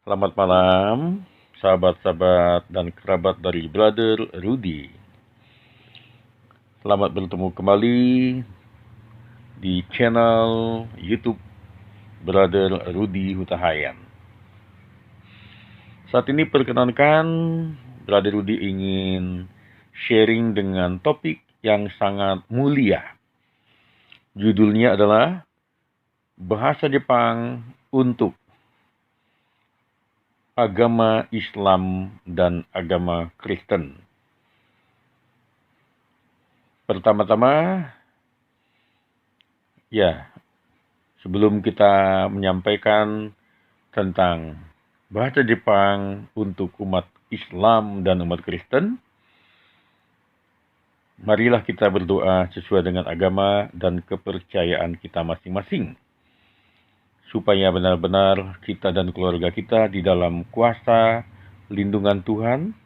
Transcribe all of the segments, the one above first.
Selamat malam, sahabat-sahabat dan kerabat dari Brother Rudy. Selamat bertemu kembali di channel YouTube Brother Rudy Hutahayan. Saat ini perkenankan Brother Rudy ingin sharing dengan topik yang sangat mulia. Judulnya adalah Bahasa Jepang untuk agama Islam dan agama Kristen. Pertama-tama, sebelum kita menyampaikan tentang bahasa Jepang untuk umat Islam dan umat Kristen, marilah kita berdoa sesuai dengan agama dan kepercayaan kita masing-masing, supaya benar-benar kita dan keluarga kita di dalam kuasa lindungan Tuhan,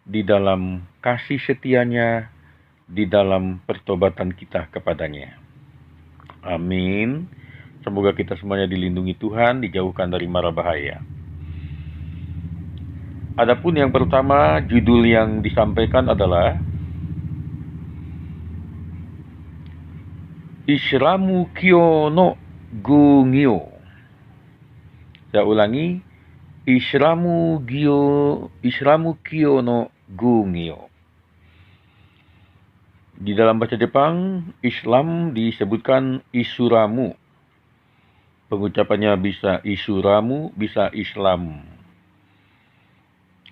di dalam kasih setianya, di dalam pertobatan kita kepadanya. Amin. Semoga kita semuanya dilindungi Tuhan, dijauhkan dari mara bahaya. Adapun yang pertama, judul yang disampaikan adalah Islamu Kyo no Gungyo. Saya ulangi, Islamu Kyo no Gungyo. Di dalam bahasa Jepang, Islam disebutkan Isuramu. Pengucapannya bisa Isuramu, bisa Islam.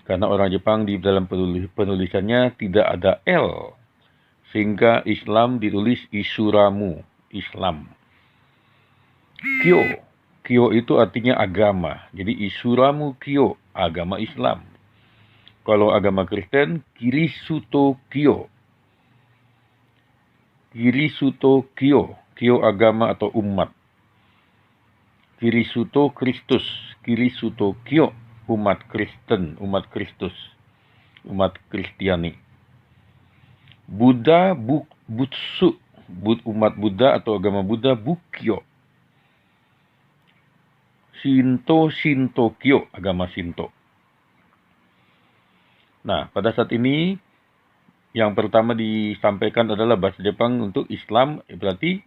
Karena orang Jepang di dalam penulisannya tidak ada L, sehingga Islam ditulis Isuramu, Islam. Kyo itu artinya agama. Jadi Isuramu Kyo, agama Islam. Kalau agama Kristen, Kirisuto Kyo. Kirisuto Kyo, Kyo agama atau umat. Kirisuto Kristus, Kirisuto Kyo, umat Kristen, umat Kristus, umat Kristiani. Buddha, Butsu, umat Buddha atau agama Buddha, Bukkyo. Shinto Kyo, agama Shinto. Nah, pada saat ini yang pertama disampaikan adalah bahasa Jepang untuk Islam, berarti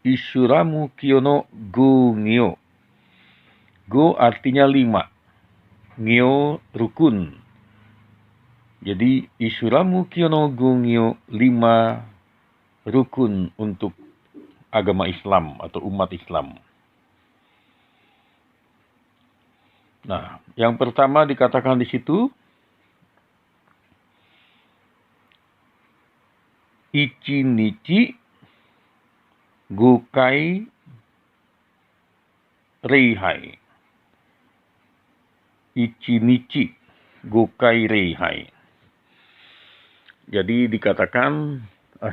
Isuramu Kyo no Gungyo. Go artinya 5, Ngyo rukun. Jadi Isuramu Kyo no Gungyo, 5 rukun untuk agama Islam atau umat Islam. Nah, yang pertama dikatakan di situ Ichinichi Gokai Reihai. Ichinichi Gokai Reihai. Jadi dikatakan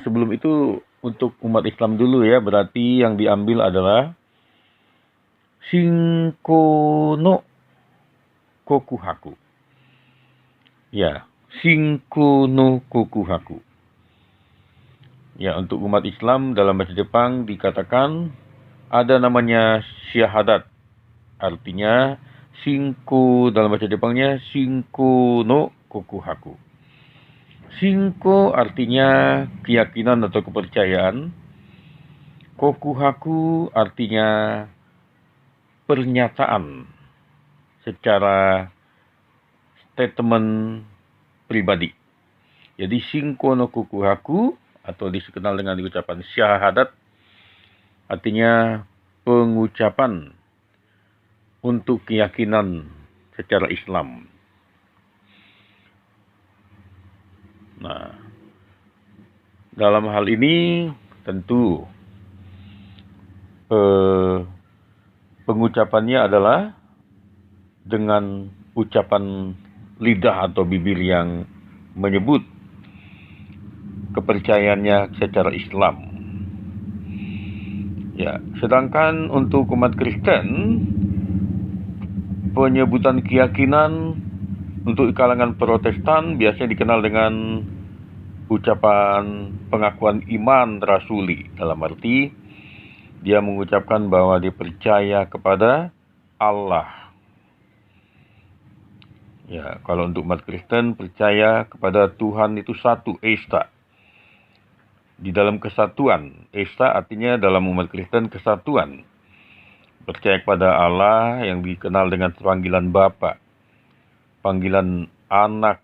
sebelum itu untuk umat Islam dulu ya, berarti yang diambil adalah Shinko no Kokuhaku. Ya, Shinko no Kokuhaku. Ya, untuk umat Islam dalam bahasa Jepang dikatakan ada namanya syahadat. Artinya Shinko dalam bahasa Jepangnya Shinko no Kokuhaku. Shinko artinya keyakinan atau kepercayaan. Kokuhaku artinya pernyataan secara statement pribadi. Jadi Shinko no Kokuhaku atau dikenal dengan ucapan syahadat artinya pengucapan untuk keyakinan secara Islam. Nah, dalam hal ini tentu pengucapannya adalah dengan ucapan lidah atau bibir yang menyebut kepercayaannya secara Islam. Ya, sedangkan untuk umat Kristen, penyebutan keyakinan untuk kalangan Protestan biasanya dikenal dengan ucapan pengakuan iman rasuli. Dalam arti, dia mengucapkan bahwa dia percaya kepada Allah. Ya, kalau untuk umat Kristen percaya kepada Tuhan itu satu, Esta. Di dalam kesatuan. Esta artinya dalam umat Kristen kesatuan. Percaya kepada Allah yang dikenal dengan panggilan Bapa, panggilan anak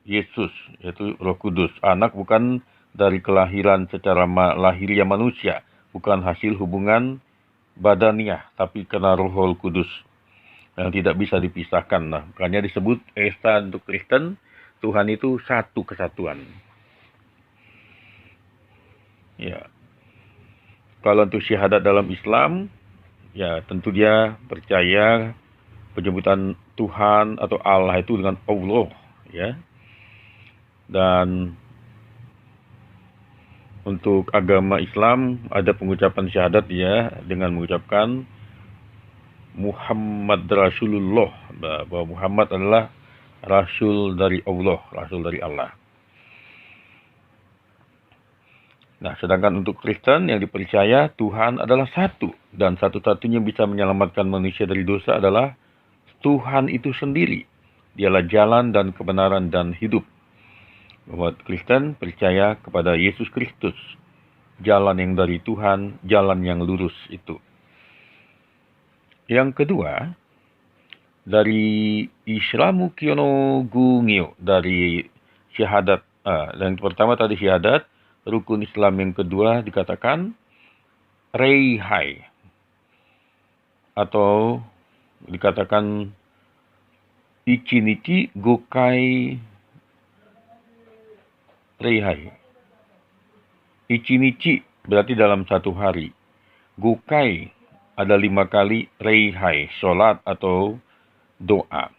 Yesus, yaitu Roh Kudus. Anak bukan dari kelahiran secara lahiriah manusia, bukan hasil hubungan badaniah, tapi karena Roh Kudus yang tidak bisa dipisahkan. Nah, makanya disebut Esta untuk Kristen, Tuhan itu satu kesatuan. Ya. Kalau untuk syahadat dalam Islam, ya tentu dia percaya penyebutan Tuhan atau Allah itu dengan Allah, ya. Dan untuk agama Islam ada pengucapan syahadat ya dengan mengucapkan Muhammad Rasulullah, bahwa Muhammad adalah Rasul dari Allah, Rasul dari Allah. Nah, sedangkan untuk Kristen yang dipercaya Tuhan adalah satu, dan satu-satunya bisa menyelamatkan manusia dari dosa adalah Tuhan itu sendiri. Dialah jalan dan kebenaran dan hidup. Umat Kristen percaya kepada Yesus Kristus, jalan yang dari Tuhan, jalan yang lurus itu. Yang kedua, dari Islamu Kyono Gungyo, dari syahadat. Yang pertama tadi syahadat, rukun Islam yang kedua dikatakan Reihai, atau dikatakan Ichinichi Gokai Reihai. Ichinichi berarti dalam satu hari. Gokai ada 5 kali Reihai, sholat atau doa.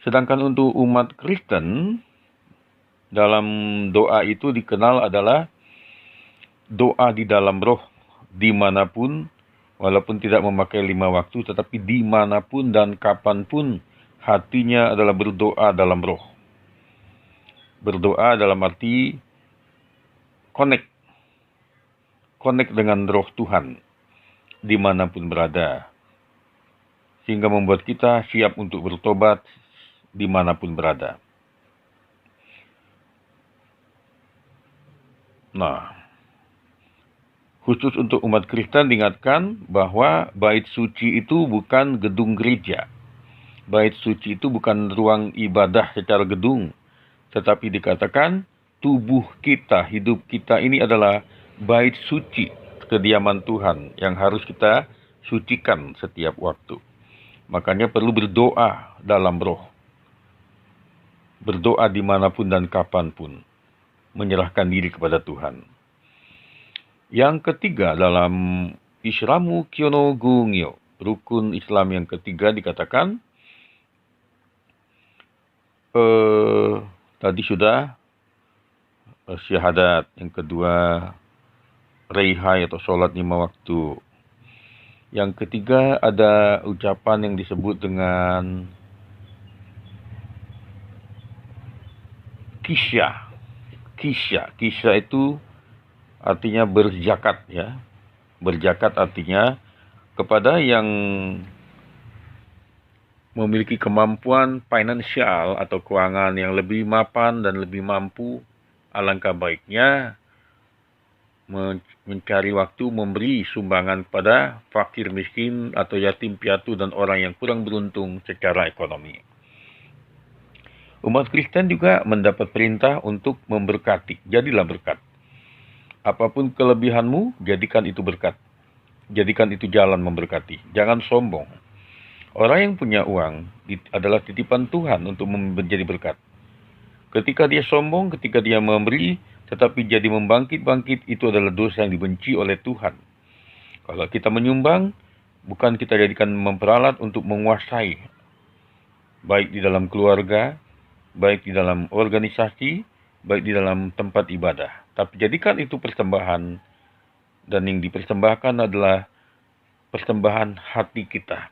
Sedangkan untuk umat Kristen, dalam doa itu dikenal adalah doa di dalam roh, dimanapun, walaupun tidak memakai 5 waktu, tetapi dimanapun dan kapanpun hatinya adalah berdoa dalam roh. Berdoa dalam arti connect dengan roh Tuhan, dimanapun berada. Sehingga membuat kita siap untuk bertobat dimanapun berada. Nah, khusus untuk umat Kristen diingatkan bahwa bait suci itu bukan gedung gereja. Bait suci itu bukan ruang ibadah secara gedung, tetapi dikatakan tubuh kita, hidup kita ini adalah bait suci, kediaman Tuhan yang harus kita sucikan setiap waktu. Makanya perlu berdoa dalam roh. Berdoa dimanapun dan kapanpun. Menyerahkan diri kepada Tuhan. Yang ketiga dalam Islamu Kyono Gungyo, rukun Islam yang ketiga dikatakan, tadi sudah syahadat, yang kedua Reihai atau sholat 5 waktu. Yang ketiga ada ucapan yang disebut dengan Kisya. Kisya itu artinya berzakat ya. Berzakat artinya kepada yang memiliki kemampuan finansial atau keuangan yang lebih mapan dan lebih mampu, alangkah baiknya mencari waktu memberi sumbangan kepada fakir miskin atau yatim piatu dan orang yang kurang beruntung secara ekonomi. Umat Kristen juga mendapat perintah untuk memberkati. Jadilah berkat. Apapun kelebihanmu, jadikan itu berkat. Jadikan itu jalan memberkati. Jangan sombong. Orang yang punya uang adalah titipan Tuhan untuk menjadi berkat. Ketika dia sombong, ketika dia memberi, tetapi jadi membangkit-bangkit, itu adalah dosa yang dibenci oleh Tuhan. Kalau kita menyumbang, bukan kita jadikan memperalat untuk menguasai, baik di dalam keluarga, baik di dalam organisasi, baik di dalam tempat ibadah. Tapi jadikan itu persembahan, dan yang dipersembahkan adalah persembahan hati kita.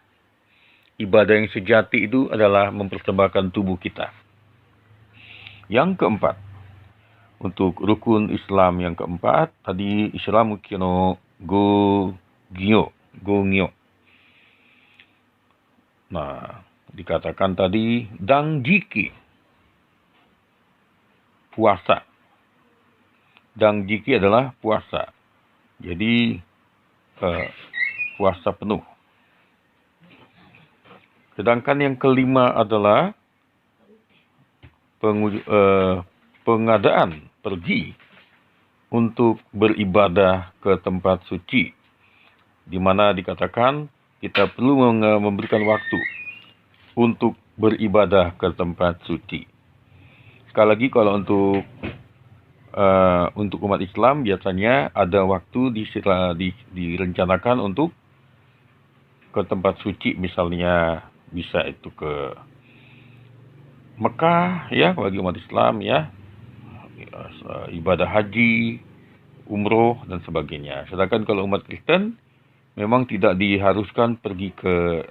Ibadah yang sejati itu adalah mempersembahkan tubuh kita. Yang keempat, untuk rukun Islam yang keempat, tadi Islamu Kyono Gongyo. Nah, dikatakan tadi dangjiki, puasa. Dangjiki adalah puasa. Jadi puasa penuh. Sedangkan yang kelima adalah pengadaan pergi untuk beribadah ke tempat suci, di mana dikatakan kita perlu memberikan waktu untuk beribadah ke tempat suci. Sekali lagi, kalau untuk umat Islam biasanya ada waktu direncanakan untuk ke tempat suci, misalnya bisa itu ke Mekah ya bagi umat Islam ya, ibadah haji, umroh dan sebagainya. Sedangkan kalau umat Kristen memang tidak diharuskan pergi ke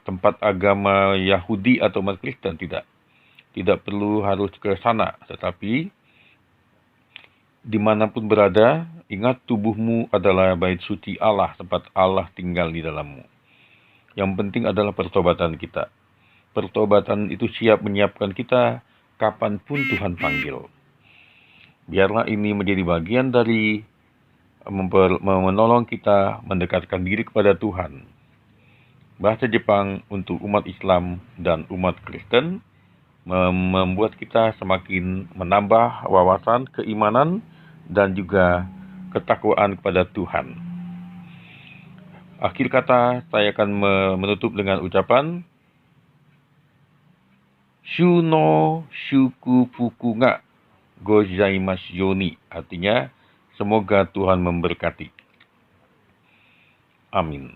tempat agama Yahudi atau umat Kristen, tidak perlu harus ke sana, tetapi dimanapun berada, ingat tubuhmu adalah bait suci Allah, tempat Allah tinggal di dalammu. Yang penting adalah pertobatan kita. Pertobatan itu siap menyiapkan kita kapanpun Tuhan panggil. Biarlah ini menjadi bagian dari menolong kita mendekatkan diri kepada Tuhan. Bahasa Jepang untuk umat Islam dan umat Kristen membuat kita semakin menambah wawasan keimanan dan juga ketakwaan kepada Tuhan. Akhir kata, saya akan menutup dengan ucapan Shu no shukufuku ga gozaimasu yoni, artinya semoga Tuhan memberkati. Amin.